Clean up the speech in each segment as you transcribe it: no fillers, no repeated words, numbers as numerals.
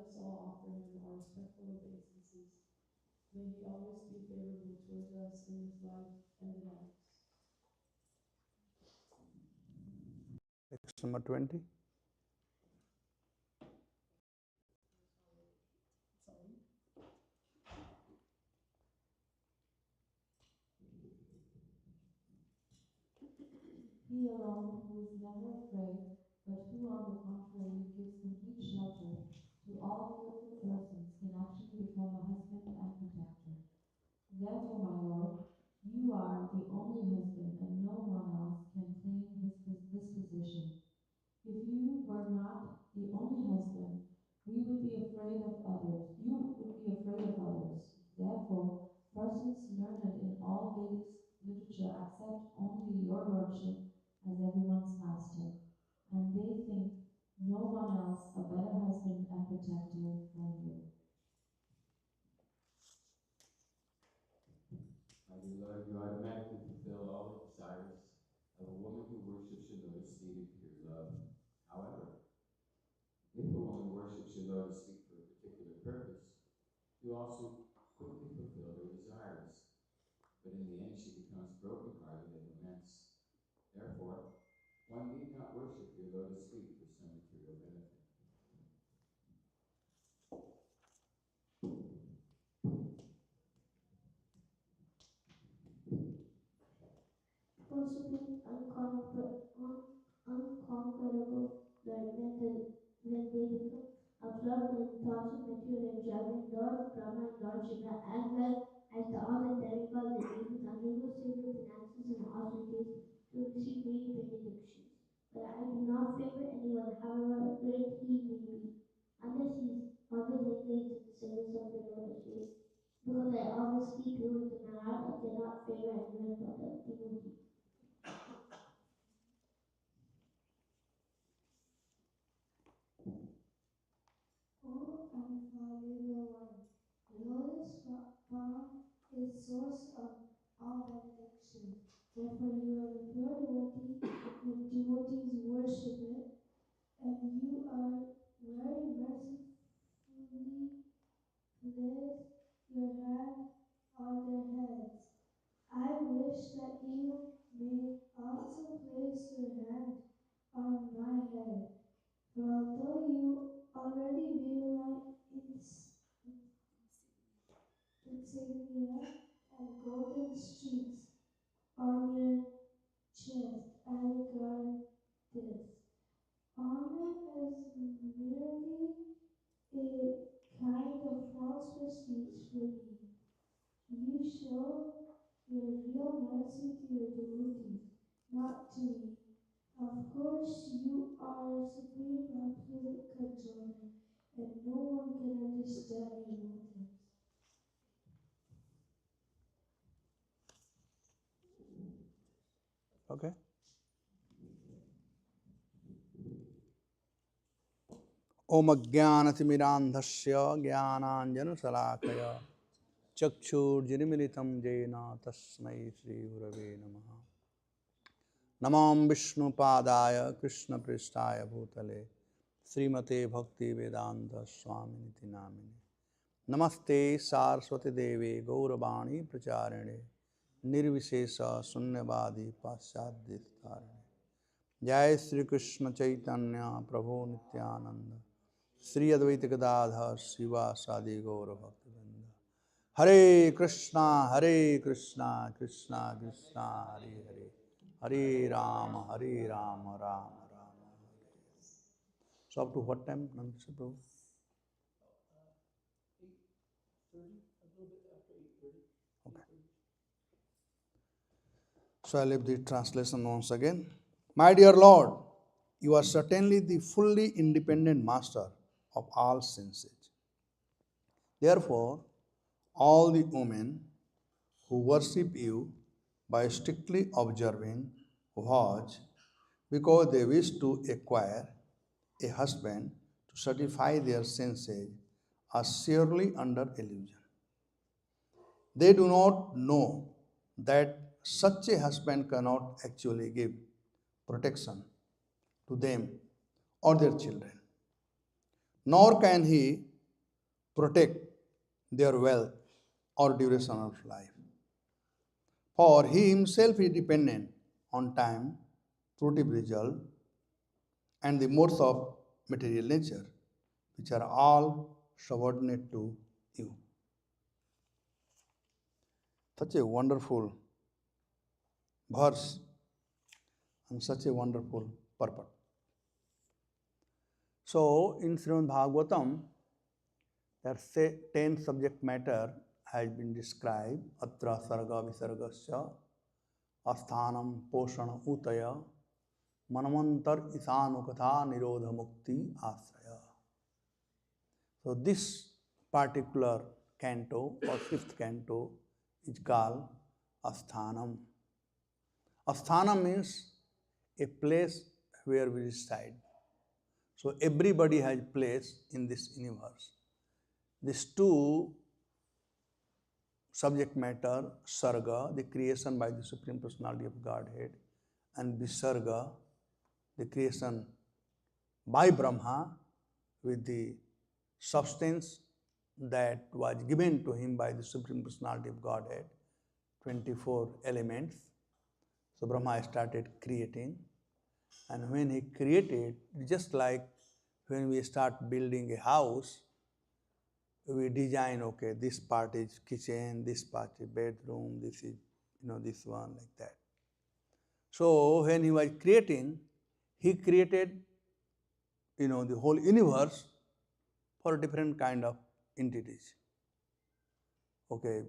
us all offer him our respectful obeisances. May he always be favorable towards us in this life and the next. Text number 20. He alone who is never afraid, but who on the contrary gives complete shelter to all fearful persons, can actually become a husband and protector. Therefore, my Lord, you are the only husband, and no one else can claim this position. If you were not the only husband, we would be afraid of others. You would be afraid of others. Therefore, persons learned in all Vedic literature accept only your lordship as everyone's master, and they think no one else a better husband and protector than you. My dear Lord, you automatically fulfill all the desires of a woman who worships your lotus feet in pure love. However, if a woman worships your lotus feet for a particular purpose, you also quickly fulfill her desires. But in the end, she becomes brokenhearted and laments. Therefore, one need not worship your lotus feet for some material benefit. Worshipping unconquerable Lord, when they become absorbed in thoughts of material enjoyment, Lord Brahma and Lord Shiva, as well as the other demigods and demons, undergo severe penances and austerities to receive many benedictions. But I do not favor anyone, however great he may be, unless he is always engaged in the service of the lotus feet. Because I always keep you with the Maharaj, I cannot favor anyone but the devotee. O infallible one, lotus palm is source of all benediction. Therefore, you are the pure devotee when devotees worship it, and you are very mercifully place your hand on their heads. I wish that you may also place your hand on my head. For although you already bear my insignia and golden streaks on your chest, I regard this honor as merely a kind of false prestige for me. You show your real mercy to your devotees, not to me. Of course, you are supreme absolute controller, and no one can understand your motives. Okay. Om Ajnanatimirandhasya Jnananjanashalakaya Chakshurjinimilitam Jena Tasmai Shri Gurave Namaha. Namam Vishnu Padaya Krishna Pristaya Bhutale Srimate Bhakti Vedanta Swaminiti Namine Namaste Saraswati Devi Gauravani Pracharine Nirvishesha Sunyavadi Pasyadhistarine Jai Sri Krishna Chaitanya Prabhu Nityananda Sri Advaita Gadadhar Shiva Sadi Gaura Bhaktivinoda Hare Krishna Krishna Krishna Hare Hare Hare Rama Rama Rama Hare. So up to what time, Nandisa Prabhu? 8:30, a little bit after 8:30. Okay. So I leave the translation once again. My dear Lord, you are certainly the fully independent master of all senses. Therefore, all the women who worship you by strictly observing Vaj because they wish to acquire a husband to satisfy their senses are surely under illusion. They do not know that such a husband cannot actually give protection to them or their children, nor can he protect their wealth or duration of life. For he himself is dependent on time, fruitive result, and the modes of material nature, which are all subordinate to you. Such a wonderful verse and such a wonderful purpose. So, in Srimad Bhagavatam, there are 10 subject matter has been described. Atra sarga visargasya asthanam poshana utaya manamantar isanukatha nirodha mukti asraya. So, this particular canto or fifth canto is called Asthanam. Asthanam means a place where we reside. So everybody has place in this universe. These two subject matter, Sarga, the creation by the Supreme Personality of Godhead, and Visarga, the creation by Brahma with the substance that was given to him by the Supreme Personality of Godhead, 24 elements. So Brahma started creating, and when he created, just like when we start building a house, we design, okay, this part is kitchen, this part is bedroom, this is, this one, like that. So when he was creating, he created, the whole universe for different kind of entities. Okay,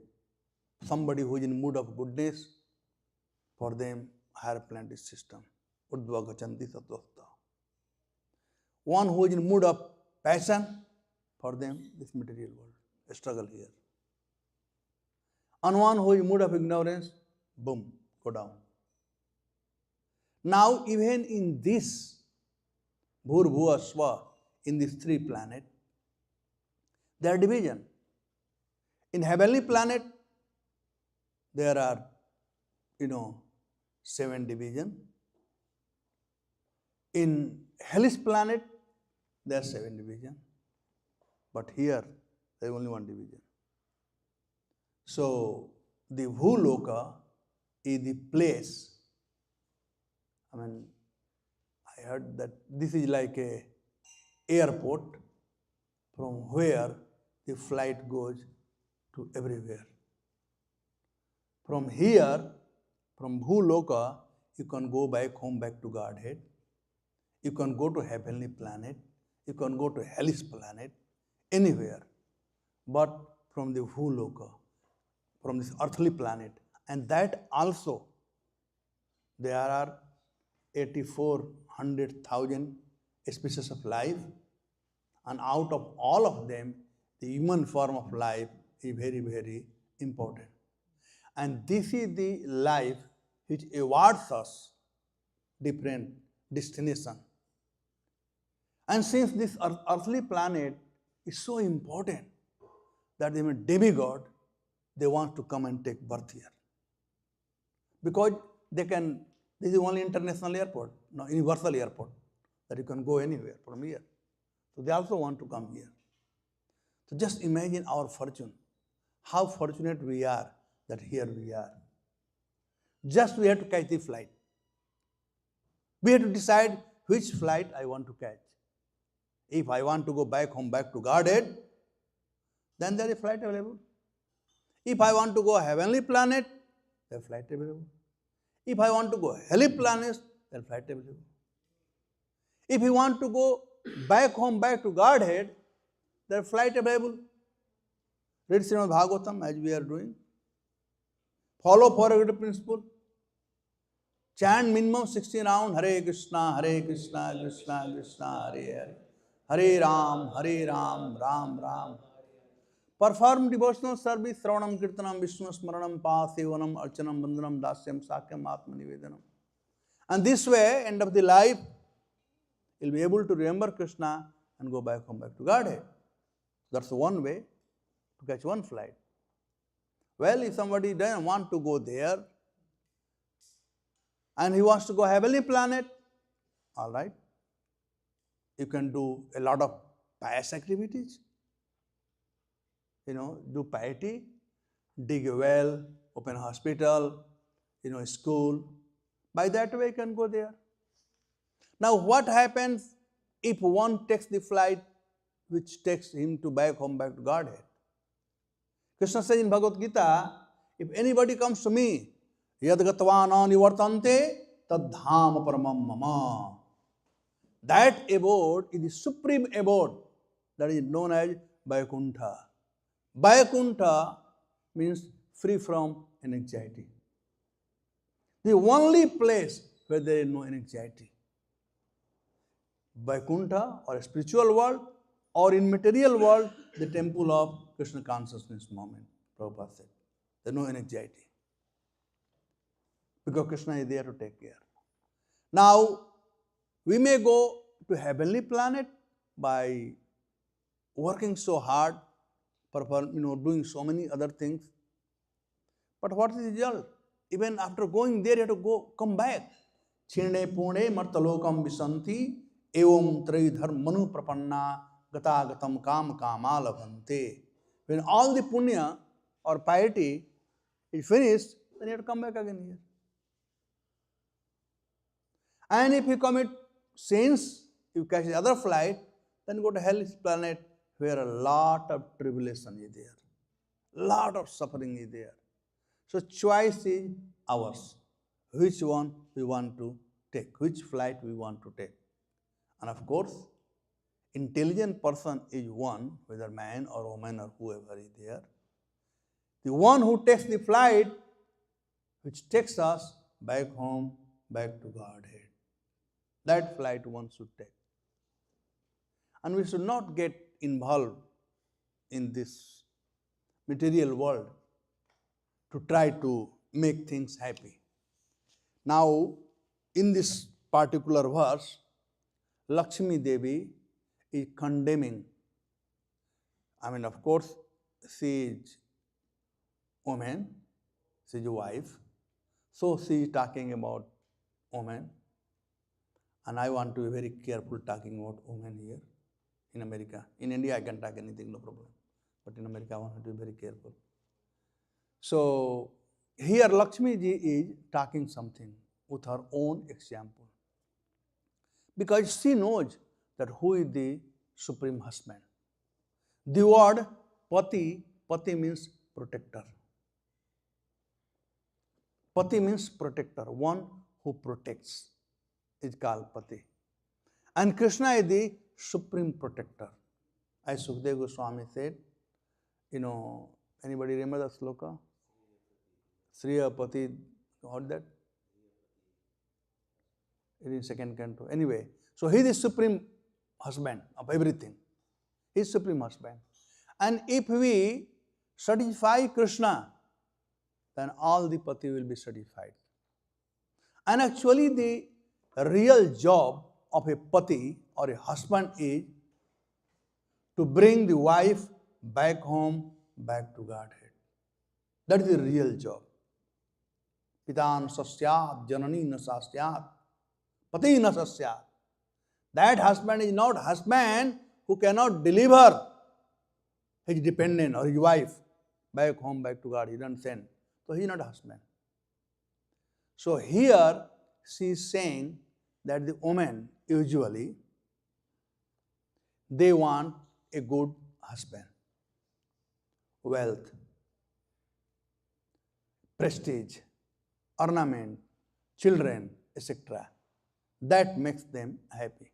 somebody who is in mood of goodness, for them, higher planetary system, Urdhva Gachanti Satvastha. One who is in mood of passion, for them, this material world, a struggle here. And one who is in mood of ignorance, boom, go down. Now, even in this Bhur Bhuva Swa, in these three planets, there are division. In heavenly planet, there are, 7 division. In hellish planet, there are 7 division. But here, there is only 1 division. So, the Bhuloka is the place. I heard that this is like a airport from where the flight goes to everywhere. From here, from Bhuloka, you can go back home, back to Godhead. You can go to heavenly planet. You can go to hellish planet, anywhere. But from the Bhuloka, from this earthly planet. And that also, there are 84,100,000 species of life. And out of all of them, the human form of life is very, very important. And this is the life which awards us different destination. And since this earthly planet is so important that even demigod, they want to come and take birth here. Because this is only international airport, no, universal airport, that you can go anywhere from here. So they also want to come here. So just imagine our fortune, how fortunate we are that here we are. Just we have to catch the flight. We have to decide which flight I want to catch. If I want to go back home, back to Godhead, then there is a flight available. If I want to go heavenly planet, there is a flight available. If I want to go hellish planet, there is a flight available. If you want to go back home, back to Godhead, there is a flight available. Read Srimad Bhagavatam as we are doing. Follow for a good principle. Chant minimum 16 rounds, Hare Krishna, Krishna Krishna, Hare Hare. Hare Ram, Ram Ram. Perform devotional service, Sravanam, Kirtanam, Vishnu Smaranam, Pasevanam, Archanam, Vandanam, Dasyam, Sakyam, Atma Nivedanam. And this way, end of the life, you'll be able to remember Krishna and go back home, back to Godhead. That's one way to catch one flight. Well, if somebody doesn't want to go there and he wants to go heavenly planet, all right, you can do a lot of pious activities. do piety, dig a well, open a hospital, school. By that way, you can go there. Now, what happens if one takes the flight which takes him back home, back to Godhead? Krishna says in Bhagavad Gita, if anybody comes to me, yad gatva nivartante tad dham paramam mama. That abode is the supreme abode that is known as Vaikuntha. Vaikuntha means free from anxiety. The only place where there is no anxiety. Vaikuntha or a spiritual world or in material world, the temple of Krishna consciousness moment, Prabhupada said. There is no anxiety. Because Krishna is there to take care. Now, we may go to heavenly planet by working so hard, doing so many other things. But what is the result? Even after going there, you have to come back. Chine pune martalokam visanti evam tridhar manu prapanna gatagatam kam kamalabhante. When all the punya or piety is finished, then you have to come back again here. And if you commit sins, you catch the other flight, then go to hell's planet where a lot of tribulation is there. Lot of suffering is there. So choice is ours. Which one we want to take, which flight we want to take. And of course, intelligent person is one, whether man or woman or whoever is there. The one who takes the flight which takes us back home, back to Godhead. That flight one should take. And we should not get involved in this material world to try to make things happy. Now, in this particular verse, Lakshmi Devi is condemning. Of course, she is woman, she is a wife. So she is talking about woman. And I want to be very careful talking about women here in America. In India, I can talk anything, no problem. But in America, I want to be very careful. So, here Lakshmi ji is talking something with her own example. Because she knows that who is the supreme husband. The word pati means protector. Pati means protector, one who protects is called pati. And Krishna is the supreme protector. As Sukadeva Goswami said, anybody remember the sloka? Sriya Pati, heard that? It is second canto. Anyway, so he is the supreme husband of everything. He is supreme husband. And if we satisfy Krishna, then all the pati will be satisfied. And actually the real job of a pati or a husband is to bring the wife back home, back to Godhead. That is the real job. Pitan sasyat, janani na sasyat, pati na sasyat. That husband is not husband who cannot deliver his dependent or his wife back home, back to God. He doesn't send. So he is not a husband. So here she is saying that the women usually they want a good husband, wealth, prestige, ornament, children, etc. That makes them happy.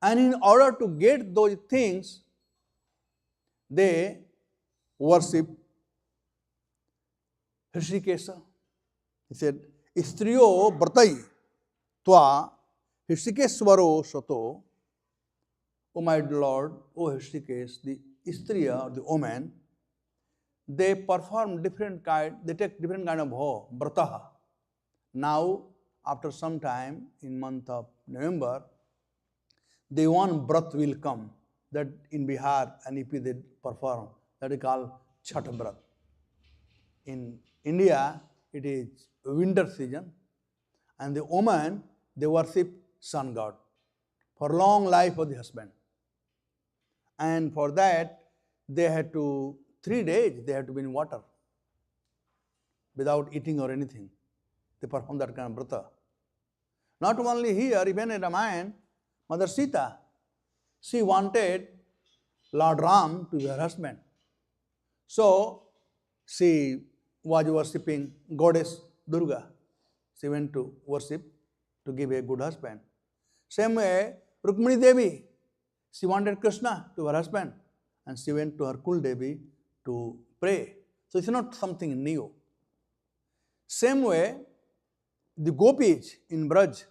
And in order to get those things, they worship Hrishikesha. He said, Istriyo Bratai Twa Hrishikeswaro Sato. O my Lord, O Hrishikesh, the Istriya or the woman, they perform different kind, they take different kind of brataha. Now, after some time, in month of November, the one brat will come that in Bihar and UP they perform. That is called Chhat Brat. In India, it is winter season, and the woman, they worship sun god for long life of the husband. And for that, they had to, 3 days, they had to be in water without eating or anything. They performed that kind of vrata. Not only here, even in Ramayana, Mother Sita, she wanted Lord Ram to be her husband. So, she was worshipping goddess Durga. She went to worship to give a good husband. Same way, Rukmini Devi, she wanted Krishna to her husband, and she went to her Kul Devi to pray. So it's not something new. Same way, the gopis in Braj,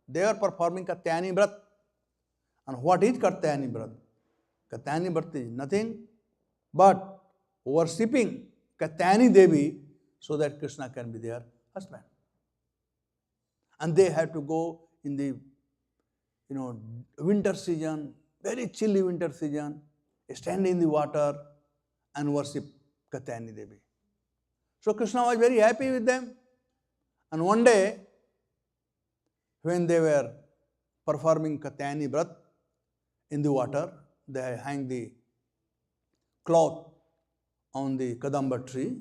they are performing Katyayani Vrat. And what is Katyayani Vrat? Katyayani Vrat is nothing but worshipping Katyayani Devi so that Krishna can be their husband. And they have to go in the winter season, very chilly winter season, stand in the water and worship Katyayani Devi. So Krishna was very happy with them. And one day, when they were performing Katyayani Vrat in the water, they hang the cloth on the Kadamba tree.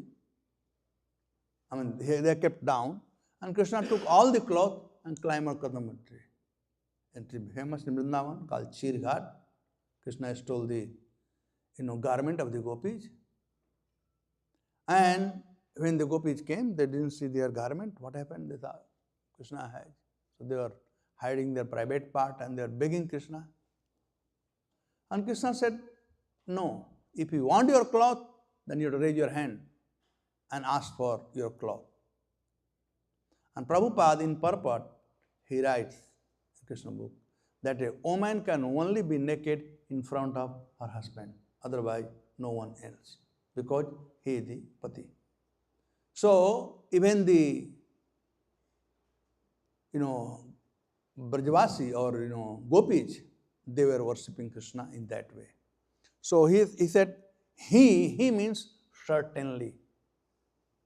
I mean, they kept down, and Krishna took all the cloth and climbed on Kadamba tree. And it is famous in Vrindavan called Chir Ghat. Krishna stole the garment of the gopis. And when the gopis came, they didn't see their garment. What happened? They thought Krishna has. So they were hiding their private part and they were begging Krishna. And Krishna said, no, if you want your cloth, then you have to raise your hand and ask for your cloth. And Prabhupada in purport, he writes in Krishna book that a woman can only be naked in front of her husband, otherwise no one else, because he is the pati. So even the Brajavasi or gopis, they were worshipping Krishna in that way. So he said, he means certainly.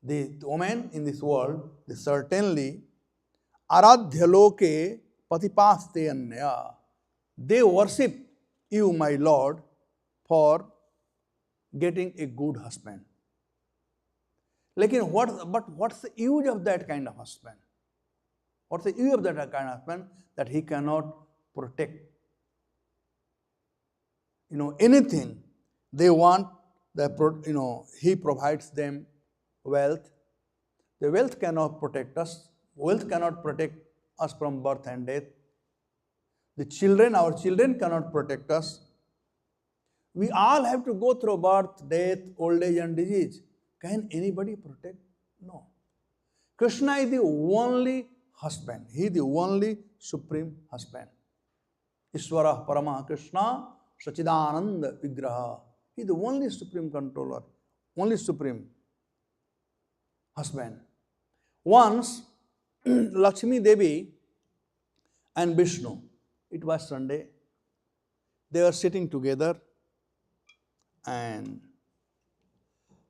The woman in this world, they certainly aradhyaloke patipaste anya. They worship you, my Lord, for getting a good husband. But what's the use of that kind of husband? What's the use of that kind of husband? That he cannot protect anything they want. He provides them wealth. The wealth cannot protect us. Wealth cannot protect us from birth and death. Our children cannot protect us. We all have to go through birth, death, old age and disease. Can anybody protect? No. Krishna is the only husband. He is the only supreme husband. Ishvara Parama Krishna Sachidananda Vigraha. He is the only supreme controller, only supreme husband. Once, Lakshmi Devi and Vishnu, it was Sunday, they were sitting together and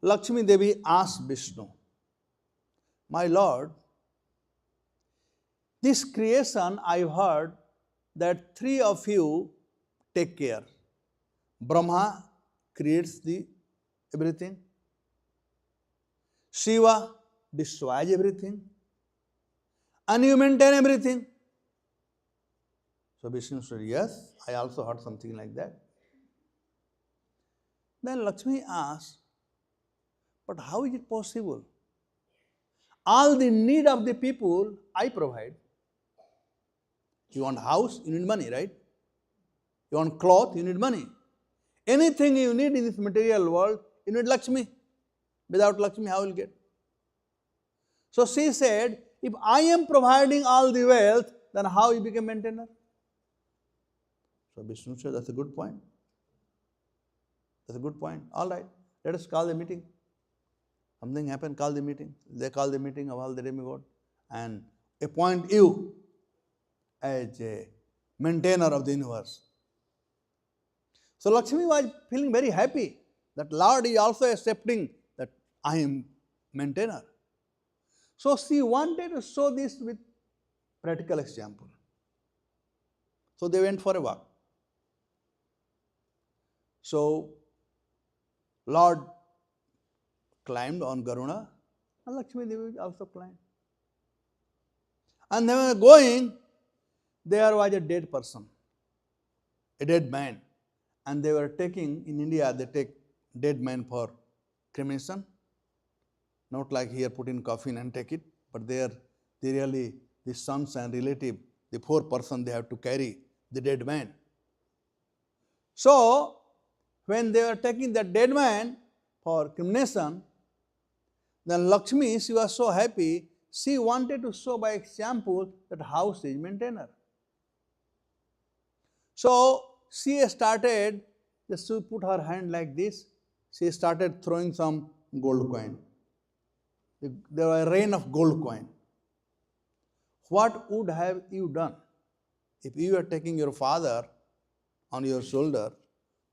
Lakshmi Devi asked Vishnu, my Lord, this creation I've heard that 3 of you take care. Brahma creates everything. Shiva destroys everything. And you maintain everything. So Vishnu said, yes, I also heard something like that. Then Lakshmi asked, but how is it possible? All the need of the people I provide. You want house, you need money, right? You want cloth, you need money. Anything you need in this material world, you need Lakshmi. Without Lakshmi, how will you get? So she said, if I am providing all the wealth, then how you become maintainer? So Vishnu said, that's a good point. That's a good point. All right, let us call the meeting. Something happened, call the meeting. They call the meeting of all the demigods and appoint you as a maintainer of the universe. So Lakshmi was feeling very happy that Lord is also accepting that I am maintainer. So she wanted to show this with practical example. So they went for a walk. So Lord climbed on Garuda, and Lakshmi Devi also climbed. And they were going, there was a dead person, a dead man. And they were taking, in India, they take dead man for cremation. Not like here, put in coffin and take it, but there, they really, the sons and relative, the poor person, they have to carry the dead man. So, when they were taking the dead man for cremation, then Lakshmi, she was so happy, she wanted to show by example that how she is maintainer. So, she started, just to put her hand like this, she started throwing some gold coin. There was a rain of gold coin. What would have you done if you were taking your father on your shoulder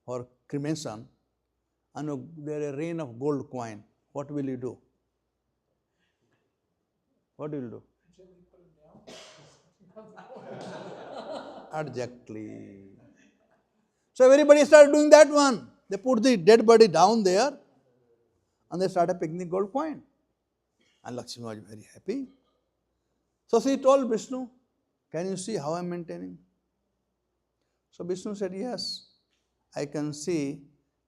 for cremation and there is a rain of gold coin? What will you do? What will you do? Exactly. So everybody started doing that one. They put the dead body down there and they started picking the gold coin. And Lakshmi was very happy. So she told Vishnu, can you see how I am maintaining? So Vishnu said, yes, I can see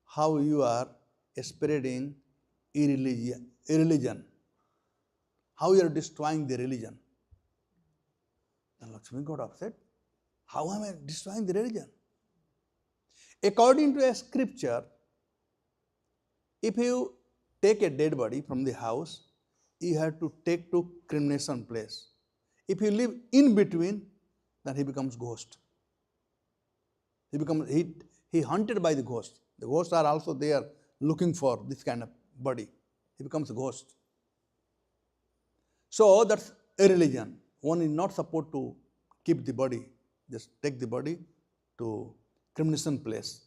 how you are spreading irreligion, how you are destroying the religion. Then Lakshmi got upset. How am I destroying the religion? According to a scripture, if you take a dead body from the house, you have to take to cremation place. If you live in between, then he becomes ghost. He hunted by the ghost. The ghosts are also there looking for this kind of body. He becomes a ghost. So that's a religion. One is not supposed to keep the body. Just take the body to cremation place.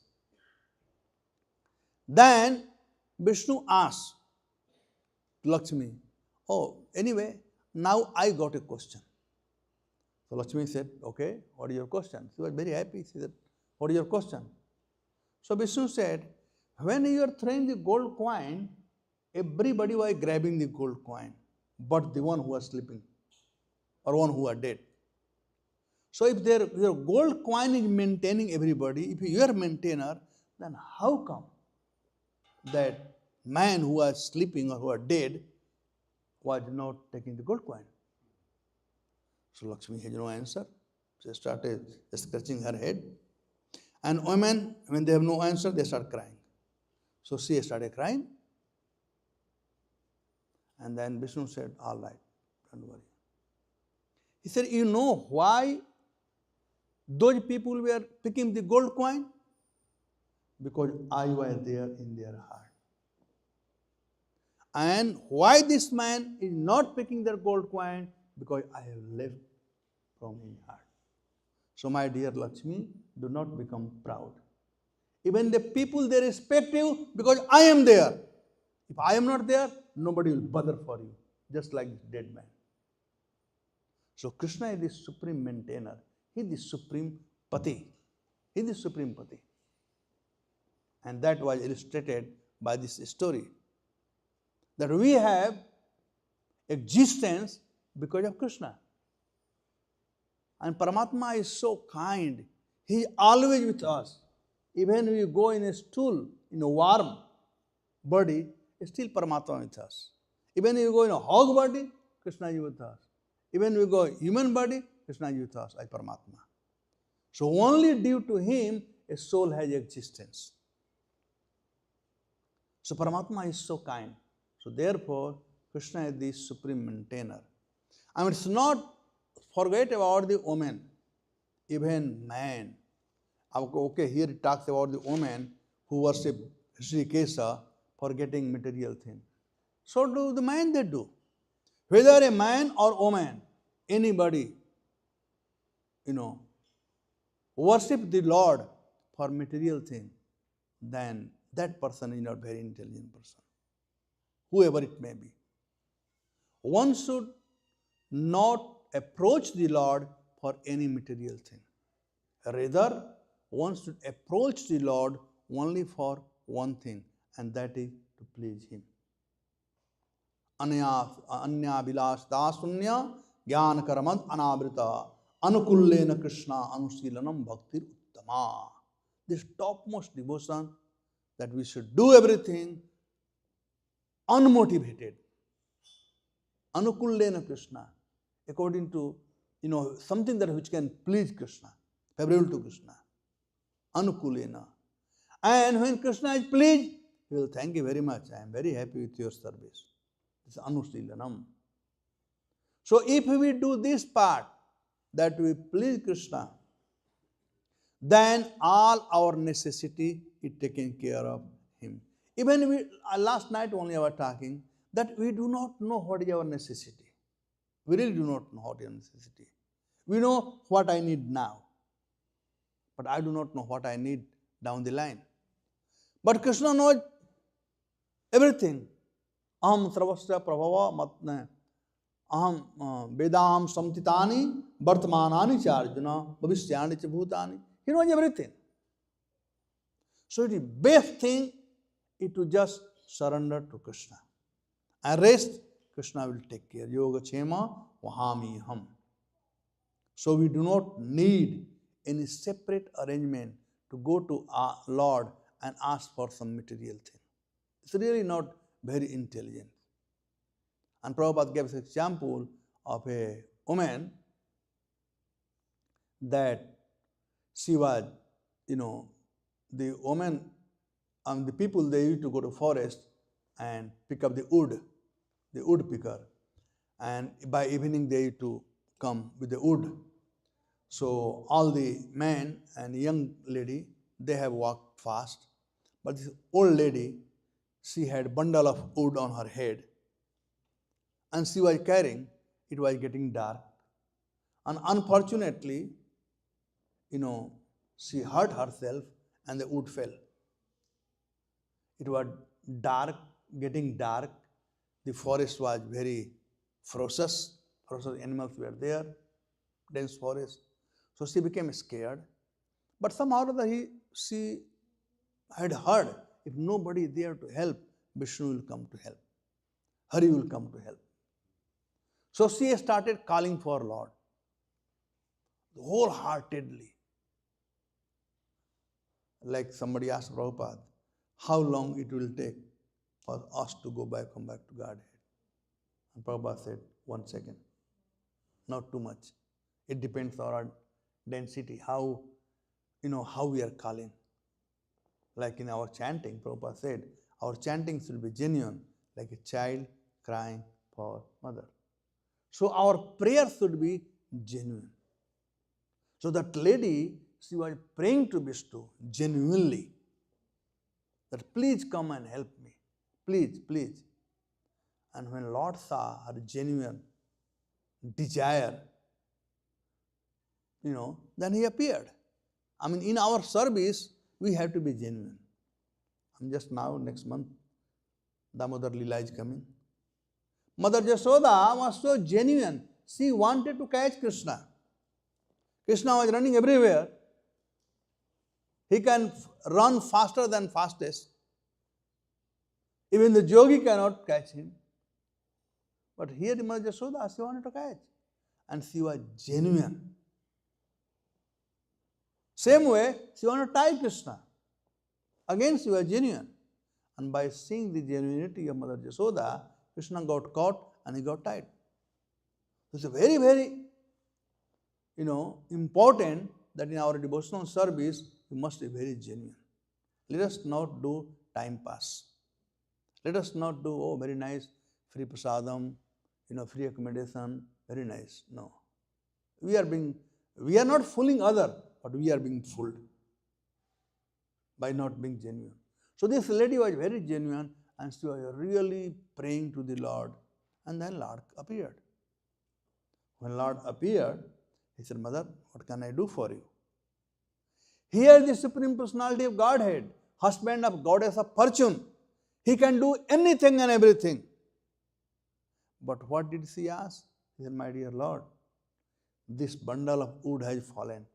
Then Vishnu asked Lakshmi, oh, anyway, now I got a question. So Lakshmi said, okay, what is your question? She was very happy. She said, what is your question? So Vishnu said, when you are throwing the gold coin, everybody was grabbing the gold coin, but the one who was sleeping or one who was dead. So if your gold coin is maintaining everybody, if you are a maintainer, then how come that man who was sleeping or who was dead was not taking the gold coin? So Lakshmi has no answer. She started scratching her head. And women, when they have no answer, they start crying. So she started crying. And then Vishnu said, all right, don't worry. He said, you know why those people were picking the gold coin? Because I was there in their heart. And why this man is not picking their gold coin? Because I have left from his heart. So my dear Lakshmi, do not become proud. Even the people, they respect you because I am there. If I am not there, nobody will bother for you, just like this dead man. So Krishna is the supreme maintainer. He is the supreme pati. He is the supreme pati. And that was illustrated by this story. That we have existence because of Krishna. And Paramatma is so kind. He is always with us. Even when we go in a stool, in a warm body, still Paramatma with us. Even if we go in a hog body, Krishna is with us. Even if we go human body, Krishna is with us as Paramatma. So only due to him, a soul has existence. So Paramatma is so kind. So therefore, Krishna is the supreme maintainer. And it's not, forget about the woman, even man. Okay, here it talks about the woman who worship Sri Kesa for getting material things. So do the man they do. Whether a man or woman, anybody, worship the Lord for material thing, then that person is not a very intelligent person. Whoever it may be. One should not approach the Lord for any material thing. Rather, one should approach the Lord only for one thing, and that is to please him. Anya vilas dasunya jnana karamad anavrita anukullena Krishna anusilanam bhaktir uttama. This topmost devotion, that we should do everything unmotivated. Anukullena Krishna, according to, something that which can please Krishna, favorable to Krishna. Anukulena. And when Krishna is pleased, he will thank you very much. I am very happy with your service. This is Anusilanam. So if we do this part, that we please Krishna, then all our necessity is taken care of him. Even we, last night only I was talking, that we do not know what is our necessity. We really do not know what is our necessity. We know what I need now, but I do not know what I need down the line. But Krishna knows everything. Aham sarvasya prabhava matne aham vedam samtitani vartamanani cha arjuna bhavishyani cha bhutani. He knows everything. So the best thing is to just surrender to Krishna. And rest, Krishna will take care. Yoga chema vahami ham. So we do not need any separate arrangement to go to our Lord and ask for some material thing. It's really not very intelligent. And Prabhupada gave an example of a woman that she was, the woman and the people, they used to go to forest and pick up the wood picker. And by evening they used to come with the wood. So all the men and young lady, they have walked fast. But this old lady, she had a bundle of wood on her head. And she was carrying, it was getting dark. And unfortunately, she hurt herself and the wood fell. It was dark, getting dark. The forest was very ferocious. Ferocious animals were there, dense forest. So she became scared. But somehow or other she had heard, if nobody is there to help, Vishnu will come to help. Hari will come to help. So she started calling for Lord wholeheartedly. Like somebody asked Prabhupada, how long it will take for us to come back to Godhead? And Prabhupada said, 1 second, not too much. It depends on our density, how we are calling. Like in our chanting, Prabhupada said, our chanting should be genuine, like a child crying for mother. So our prayer should be genuine. So that lady, she was praying to Vishnu genuinely, that please come and help me, please, please. And when Lord saw her genuine desire, then he appeared. In our service, we have to be genuine. Just now, next month, Damodar Leela is coming. Mother Jasoda was so genuine. She wanted to catch Krishna. Krishna was running everywhere. He can run faster than fastest. Even the yogi cannot catch him. But here Mother Jasoda, she wanted to catch. And she was genuine. Same way, she wanted to tie Krishna. Again, she was genuine. And by seeing the genuinity of Mother Jasoda, Krishna got caught and he got tied. It's a very, very, important that in our devotional service, we must be very genuine. Let us not do time pass. Let us not do, very nice, free prasadam, free accommodation, very nice. No. We are not fooling others, but we are being fooled by not being genuine. So this lady was very genuine and she was really praying to the Lord. And then Lord appeared. When Lord appeared, he said, Mother, what can I do for you? Here the Supreme Personality of Godhead, husband of Goddess of Fortune, he can do anything and everything. But what did she ask? He said, my dear Lord, this bundle of wood has fallen.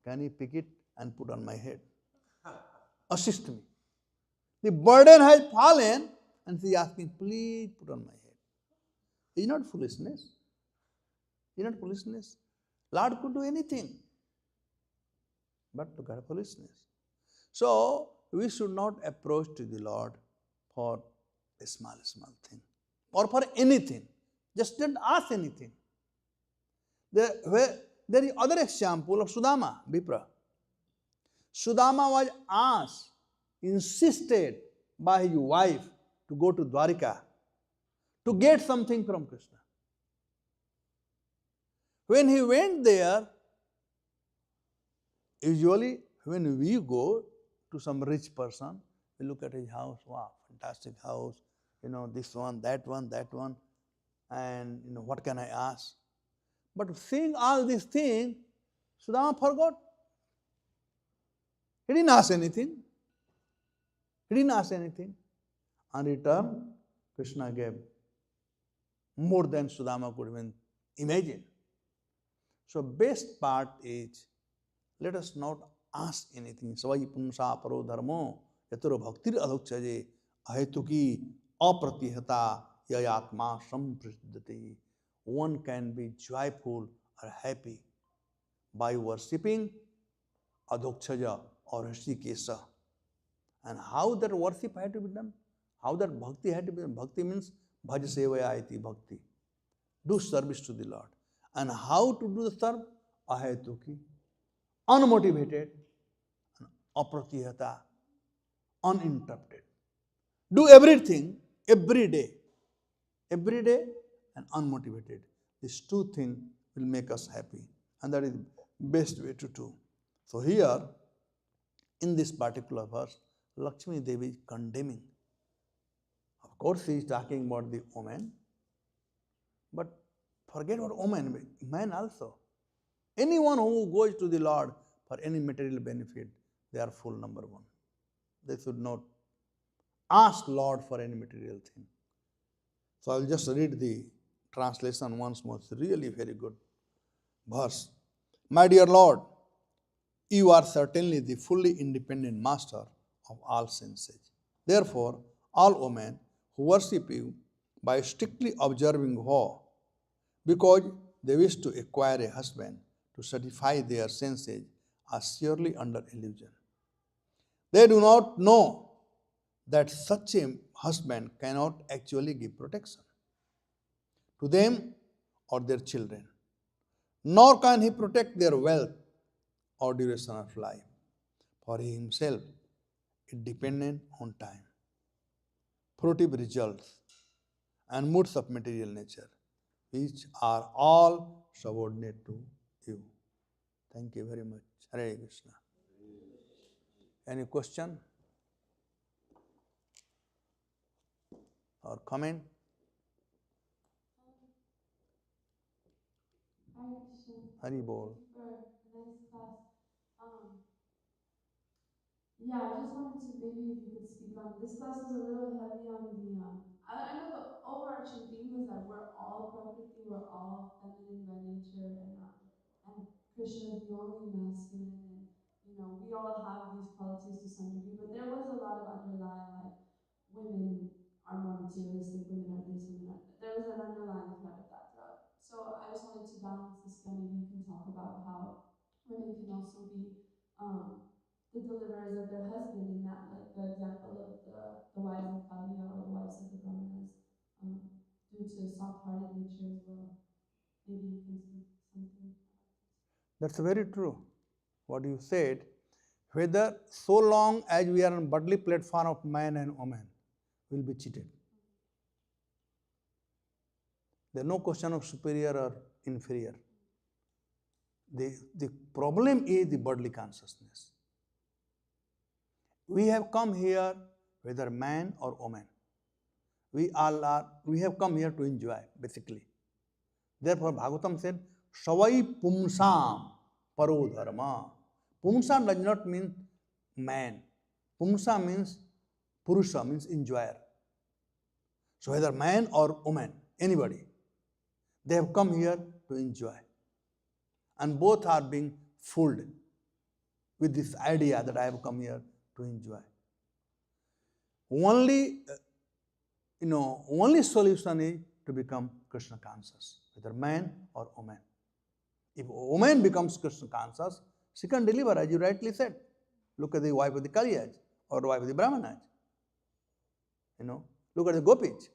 Can you pick it and put on my head? Assist me. The burden has fallen and she is asking, please put on my head. Is not foolishness? Is not foolishness? Lord could do anything. But look at foolishness. So, we should not approach to the Lord for a small thing or for anything. Just don't ask anything. There is other example of Sudama, Vipra. Sudama was asked, insisted by his wife to go to Dwarika to get something from Krishna. When he went there, usually when we go to some rich person, we look at his house, wow, fantastic house, this one, and what can I ask? But seeing all these things, Sudama forgot. He didn't ask anything. In return, Krishna gave more than Sudama could even imagine. So best part is, let us not ask anything. Savai pumsa paro dharmo yaturo bhaktir adhokshaje ahetuki apratihata yayatma samprisiddhati. One can be joyful or happy by worshipping Adhokshaja or Hrishikesha. And how that worship had to be done? How that bhakti had to be done? Bhakti means bhaj sevaya iti bhakti. Do service to the Lord. And how to do the service? Ahetuki, unmotivated, apratihata, uninterrupted. Do everything every day and unmotivated. These two things will make us happy, and that is the best way to do. So here, in this particular verse, Lakshmi Devi is condemning. Of course, she is talking about the woman, but forget about woman, man also. Anyone who goes to the Lord for any material benefit, they are full, number one. They should not ask Lord for any material thing. So I will just read the translation once more. It's really very good verse. My dear Lord, you are certainly the fully independent master of all senses. Therefore, all women who worship you by strictly observing vow, because they wish to acquire a husband to satisfy their senses, are surely under illusion. They do not know that such a husband cannot actually give protection to them or their children, nor can he protect their wealth or duration of life, for he himself is dependent on time, fruitive results, and moods of material nature, which are all subordinate to you. Thank you very much. Hare Krishna. Any question or comment? Hare Krishna. Hari Bol. For a nice class. Yeah, I just wanted to maybe if you could speak on this class was a little heavy on the I know the overarching theme was that we're all Prakriti, we're all feminine by nature, and Krishna is the only masculine, and we all have these qualities to some degree, but there was a lot of underlying, like, women are more materialistic, women are this, women are that. There was an underlying thread of that throughout. So I just wanted to balance the scale. Maybe you can talk about how women can also be the deliverers of their husband, in that, like the example of the wives of Kaliya or the wives of the Brahmanas, due to soft-hearted nature as well. Maybe you can speak something about this. That's very true. What you said, whether so long as we are on bodily platform of man and woman, we will be cheated. There is no question of superior or inferior. The problem is the bodily consciousness. We have come here, whether man or woman. We have come here to enjoy, basically. Therefore, Bhagavatam said, Savai pumsam paro dharma. Pumsa does not mean man. Pumsa means Purusha, means enjoyer. So whether man or woman, anybody, they have come here to enjoy. And both are being fooled with this idea that I have come here to enjoy. only only solution is to become Krishna conscious, whether man or woman. If a woman becomes Krishna conscious, she can deliver, as you rightly said. Look at the wife of the Kaliyaj or the wife of the Brahmanaj. Look at the Gopis.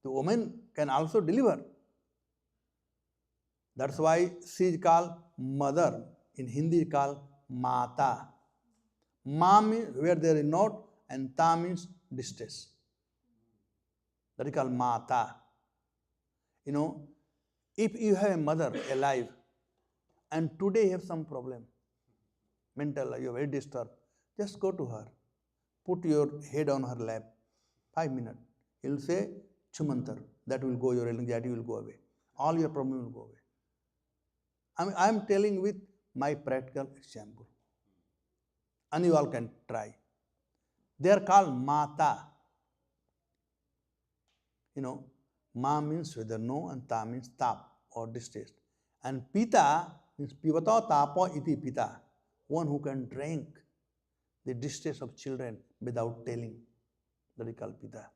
The woman can also deliver. That's why she is called mother. In Hindi is called Mata. Ma means where there is not, and Ta means distress. That is called Mata. If you have a mother alive and today you have some problem, mental, you are very disturbed, just go to her, put your head on her lap, 5 minutes. He will say Chumantar. That will go, your anxiety will go away. All your problem will go away. I am telling with my practical example. And you all can try. They are called Mata. Ma means whether no, and Ta means tap or distress. And Pita means Pivato tapo iti Pita. One who can drink the distress of children without telling. That is called Pita.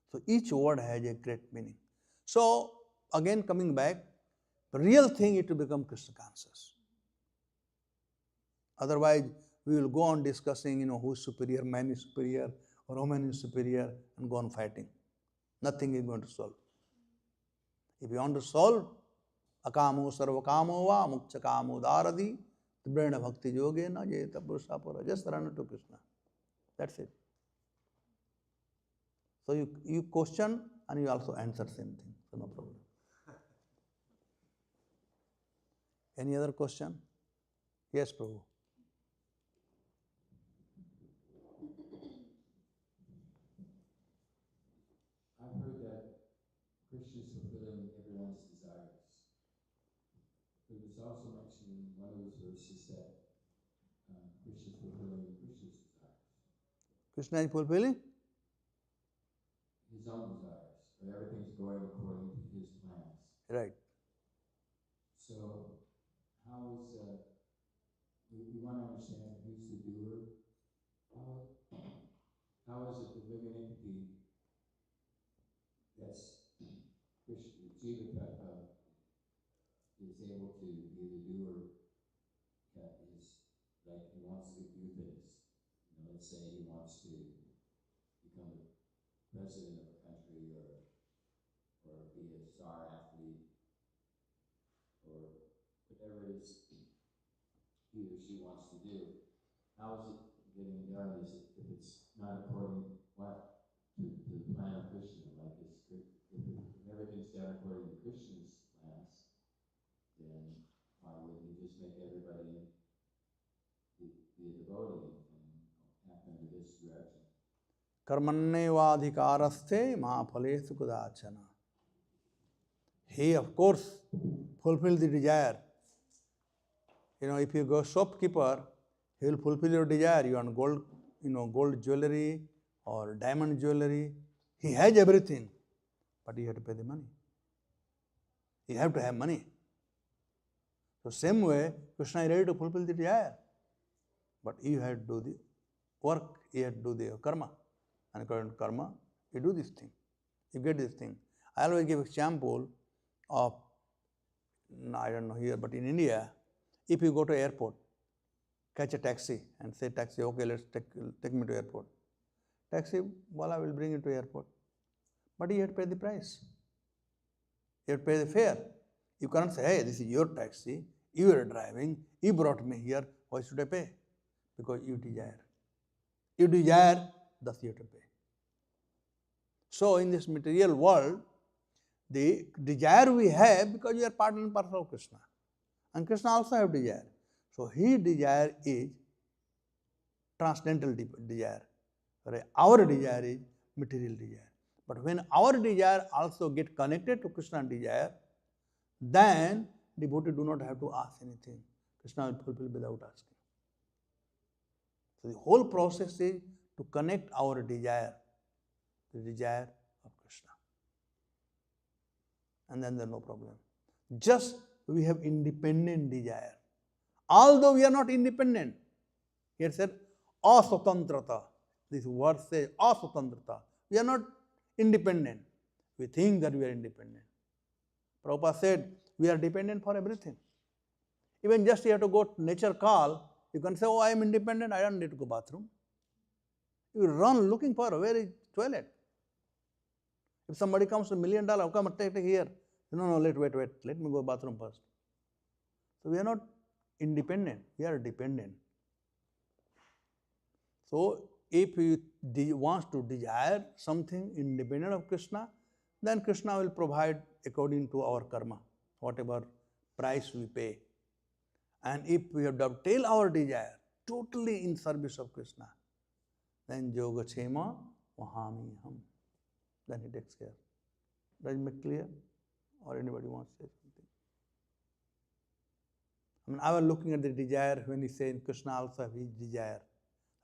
So each word has a great meaning. So again coming back, the real thing is to become Krishna conscious. Otherwise, we will go on discussing, who is superior, man is superior, or woman is superior, and go on fighting. Nothing is going to solve. If you want to solve, akamo sarvakamo va mukchakamo daradi tibrena bhakti yogena jeta purusapura. Just run to Krishna. That's it. So you question and you also answer same thing. So no problem. Any other question? Yes, Prabhu. I've heard that Krishna is fulfilling everyone's desires. But it's also mentioned in one of those verses that Krishna is fulfilling Krishna's desires. Krishna is fulfilling his own desires, or everything's going according to his plans. Right. So how is, we want to understand who's the doer. How is it the living entity that's Krishna, Jiva Tattva, is able to be the doer, is like he wants to do things. Let's say he wants to become the president of a country, or be a star athlete, or whatever it is he or she wants to do. How is it getting done? Is it, if it's not according to the plan of Krishna, like if everything's done according to Krishna's plans, then why wouldn't he just make everybody be a devotee and act under his direction? Karmannevadhikaraste mahaphaleshu kudachana. He, of course, fulfills the desire. If you go shopkeeper, he will fulfill your desire. You want gold, gold jewelry or diamond jewelry. He has everything, but you have to pay the money. You have to have money. So same way, Krishna is ready to fulfill the desire, but you have to do the work. You have to do the karma, and according to karma, you do this thing. You get this thing. I always give example of, I don't know here, but in India, if you go to airport, catch a taxi and say taxi, okay, let's take me to airport. Taxi wala will bring you to airport, but you have to pay the price. You have to pay the fare. You cannot say, hey, this is your taxi, you are driving, you brought me here, why should I pay? Because you desire. You desire, thus you have to pay. So in this material world, the desire we have because we are part and parcel of Krishna. And Krishna also have desire. So his desire is transcendental desire. Our desire is material desire. But when our desire also get connected to Krishna's desire, then devotee do not have to ask anything. Krishna will fulfill without asking. So the whole process is to connect our desire, the desire of Krishna. And then there is no problem. Just we have independent desire. Although we are not independent, here said aswatantrata. This word says aswatantrata. We are not independent. We think that we are independent. Prabhupada said we are dependent for everything. Even just you have to go to nature call, you can say, oh, I am independent, I don't need to go bathroom. You run looking for a very toilet. If somebody comes to $1 million, come and take it here. No, wait, let me go bathroom first. So we are not independent, we are dependent. So if he wants to desire something independent of Krishna, then Krishna will provide according to our karma, whatever price we pay. And if we have dovetail our desire totally in service of Krishna, then Yogachema Mahamiham. Then he takes care. Does it make clear? Or anybody wants to say something? I mean, I was looking at the desire when he said Krishna also have his desire.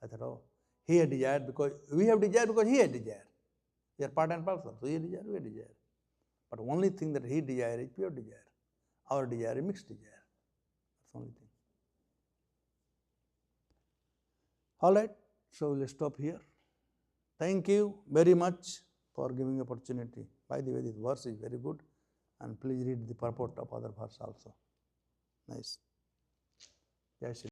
I thought, oh, he had desire because we have desire because he had desire. We are part and parcel. So he had desire, we have desire. But only thing that he desire is pure desire. Our desire is mixed desire. That's the only thing. All right, so we'll stop here. Thank you very much for giving opportunity. By the way, this verse is very good, and please read the purport of other verse also. Nice. Jai Shri